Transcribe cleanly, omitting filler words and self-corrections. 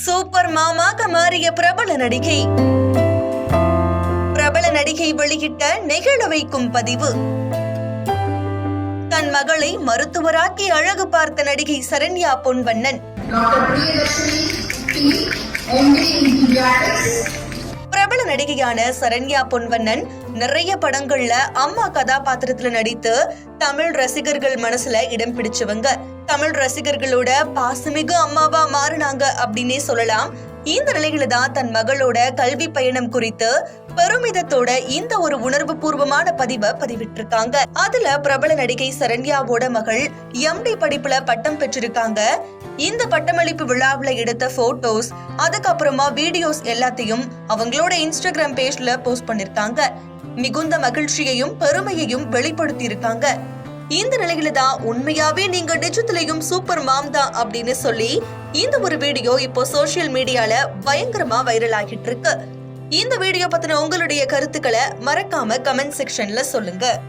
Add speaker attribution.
Speaker 1: Super மாமாக மாறிய பிரபல நடிகை. பிரபல நடிகை வெளியிட்ட நெகிழ வைக்கும் பதிவு. தன் மகளை மருத்துவராக்கி அழகு பார்த்த நடிகை சரண்யா பொன்வண்ணன். பிரபல நடிகையான சரண்யா பொன்வண்ணன் நிறைய படங்கள்ல அம்மா கதாபாத்திரத்துல நடித்து தமிழ் ரசிகர்கள் மனசுல இடம் பிடிச்சவங்க. தமிழ் ரசிகர்களோட பாசமிகு அம்மாவா மாறினாங்க அப்படின்னே சொல்லலாம். இந்த நிலையில தான் தன் மகளோட கல்வி பயணம் குறித்து பெருமிதத்தோட இந்த ஒரு உணர்வு பூர்வமான பதிவை பதிவிட்டிருக்காங்க. அதுல பிரபல நடிகை சரண்யாவோட மகள் MD படிப்புல பட்டம் பெற்றிருக்காங்க. இந்த பட்டமளிப்பு விழாவுல எடுத்த போட்டோஸ், அதுக்கப்புறமா வீடியோஸ் எல்லாத்தையும் அவங்களோட இன்ஸ்டாகிராம் பேஜ்ல போஸ்ட் பண்ணிருக்காங்க. மிகுந்த மகிழ்ச்சியையும் பெருமையையும் வெளிப்படுத்தி இருக்காங்க. இந்த நிலையில தான் உண்மையாவே நீங்க நிஜத்திலையும் சூப்பர் மாம் தான் அப்படின்னு சொல்லி இந்த ஒரு வீடியோ இப்போ சோசியல் மீடியால பயங்கரமா வைரல் ஆகிட்டு இருக்கு. இந்த வீடியோ பத்தின உங்களுடைய கருத்துக்களை மறக்காம கமெண்ட் செக்ஷன்ல சொல்லுங்க.